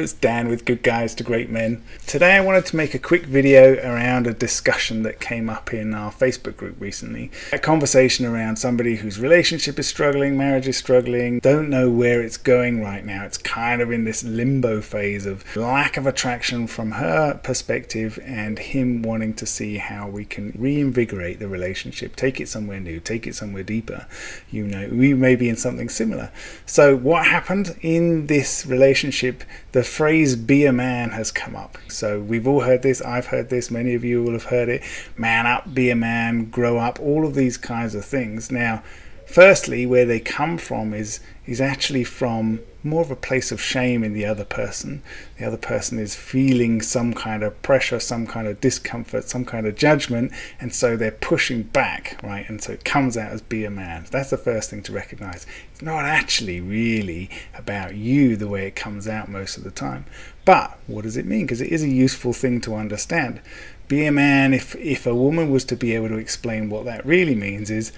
It's Dan with Good Guys to Great Men. Today I wanted to make a quick video around a discussion that came up in our Facebook group recently. A conversation around somebody whose relationship is struggling, marriage is struggling, don't know where it's going right now. It's kind of in this limbo phase of lack of attraction from her perspective and him wanting to see how we can reinvigorate the relationship, take it somewhere new, take it somewhere deeper. You know, we may be in something similar. So what happened in this relationship? The phrase "be a man" has come up. So we've all heard this, I've heard this, many of you will have heard it. Man up, be a man, grow up, all of these kinds of things. Now, firstly, where they come from is actually from more of a place of shame in the other person. The other person is feeling some kind of pressure, some kind of discomfort, some kind of judgment, and so they're pushing back, right? And so it comes out as "be a man." That's the first thing to recognize. It's not actually really about you the way it comes out most of the time. But what does it mean? Because it is a useful thing to understand. Be a man, if a woman was to be able to explain what that really means, is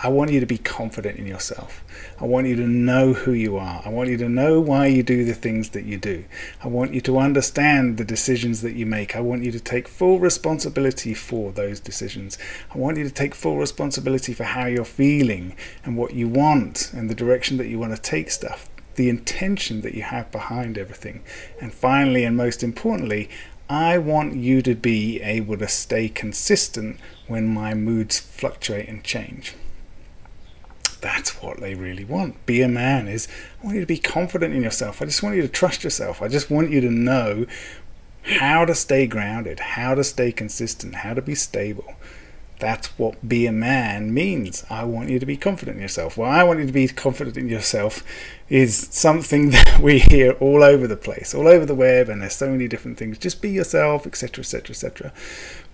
I want you to be confident in yourself. I want you to know who you are. I want you to know why you do the things that you do. I want you to understand the decisions that you make. I want you to take full responsibility for those decisions. I want you to take full responsibility for how you're feeling and what you want and the direction that you want to take stuff, the intention that you have behind everything. And finally, and most importantly, I want you to be able to stay consistent when my moods fluctuate and change. That's what they really want. Be a man is, I want you to be confident in yourself. I just want you to trust yourself. I just want you to know how to stay grounded, how to stay consistent, how to be stable. That's what be a man means. I want you to be confident in yourself. Well, I want you to be confident in yourself is something that we hear all over the place, all over the web, and there's so many different things. Just be yourself, etc., etc., etc.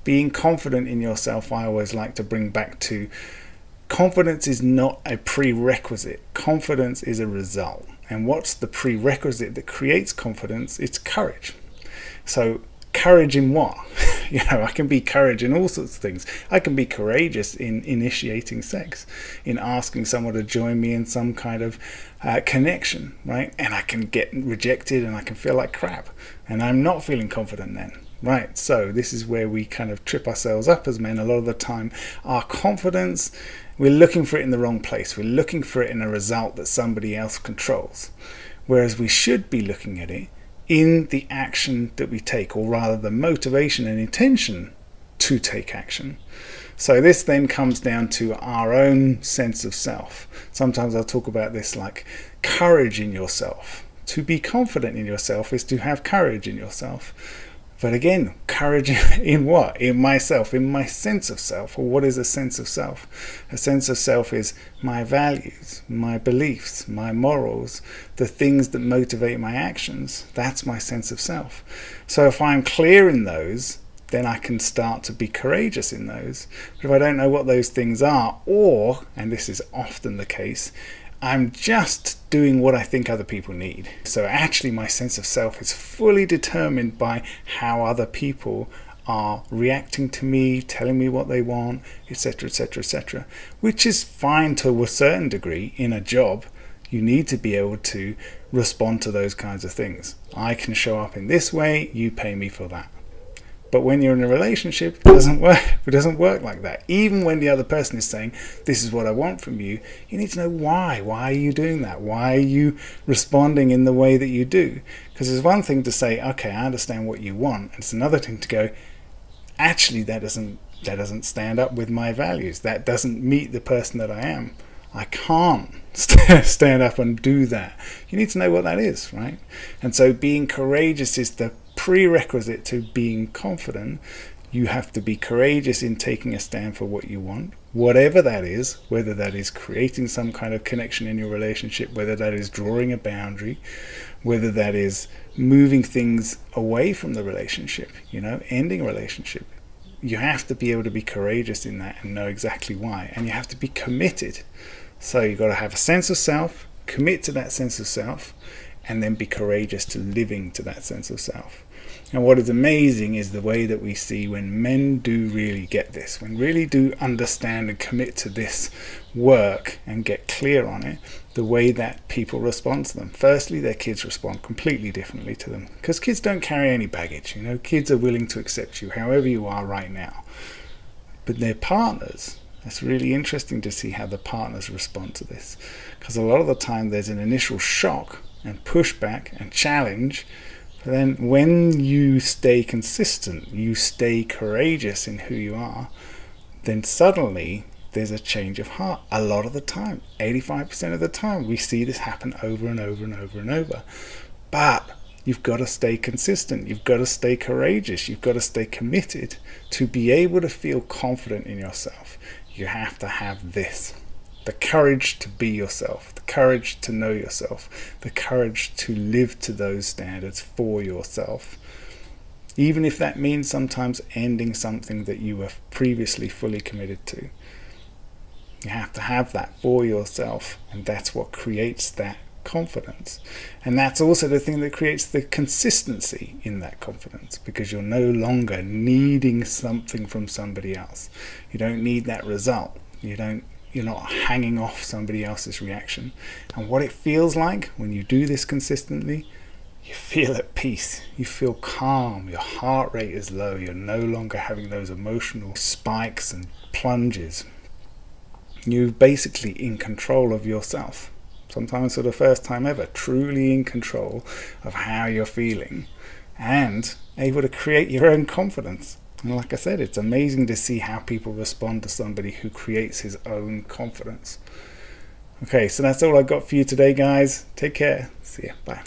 Being confident in yourself, I always like to bring back to confidence is not a prerequisite. Confidence is a result. And what's the prerequisite that creates confidence? It's courage. So courage in what? You know, I can be courage in all sorts of things. I can be courageous in initiating sex, in asking someone to join me in some kind of connection, right? And I can get rejected and I can feel like crap. And I'm not feeling confident then. Right, so this is where we kind of trip ourselves up as men a lot of the time. Our confidence, we're looking for it in the wrong place. We're looking for it in a result that somebody else controls. Whereas we should be looking at it in the action that we take, or rather the motivation and intention to take action. So this then comes down to our own sense of self. Sometimes I'll talk about this like courage in yourself. To be confident in yourself is to have courage in yourself. But again, courage in what? In myself, in my sense of self. Or what is a sense of self? A sense of self is my values, my beliefs, my morals, the things that motivate my actions. That's my sense of self. So if I'm clear in those, then I can start to be courageous in those. But if I don't know what those things are, or, and this is often the case, I'm just doing what I think other people need. So actually my sense of self is fully determined by how other people are reacting to me, telling me what they want, etc., etc., etc. Which is fine to a certain degree. In a job, you need to be able to respond to those kinds of things. I can show up in this way, you pay me for that. But when you're in a relationship, it doesn't work. It doesn't work like that. Even when the other person is saying, this is what I want from you, you need to know why. Why are you doing that? Why are you responding in the way that you do? Because there's one thing to say, okay, I understand what you want. And it's another thing to go, actually, that doesn't stand up with my values. That doesn't meet the person that I am. I can't stand up and do that. You need to know what that is, right? And so being courageous is the prerequisite to being confident. You have to be courageous in taking a stand for what you want, whatever that is, whether that is creating some kind of connection in your relationship, whether that is drawing a boundary, whether that is moving things away from the relationship, you know, ending a relationship. You have to be able to be courageous in that and know exactly why, and you have to be committed. So you've got to have a sense of self, commit to that sense of self, and then be courageous to living to that sense of self. And what is amazing is the way that we see when men do really get this, when really do understand and commit to this work and get clear on it, the way that people respond to them. Firstly, their kids respond completely differently to them, because kids don't carry any baggage. You know, kids are willing to accept you however you are right now. But their partners, it's really interesting to see how the partners respond to this, because a lot of the time there's an initial shock and pushback and challenge. But then when you stay consistent, you stay courageous in who you are, then suddenly there's a change of heart. A lot of the time, 85% of the time, we see this happen over and over and over and over. But you've got to stay consistent. You've got to stay courageous. You've got to stay committed to be able to feel confident in yourself. You have to have this. The courage to be yourself, the courage to know yourself, the courage to live to those standards for yourself. Even if that means sometimes ending something that you were previously fully committed to. You have to have that for yourself, and that's what creates that confidence. And that's also the thing that creates the consistency in that confidence, because you're no longer needing something from somebody else. You don't need that result. You're not hanging off somebody else's reaction. And what it feels like when you do this consistently, you feel at peace, you feel calm, your heart rate is low, you're no longer having those emotional spikes and plunges. You're basically in control of yourself. Sometimes for the first time ever, truly in control of how you're feeling and able to create your own confidence. And like I said, it's amazing to see how people respond to somebody who creates his own confidence. Okay, so that's all I got for you today, guys. Take care. See ya. Bye.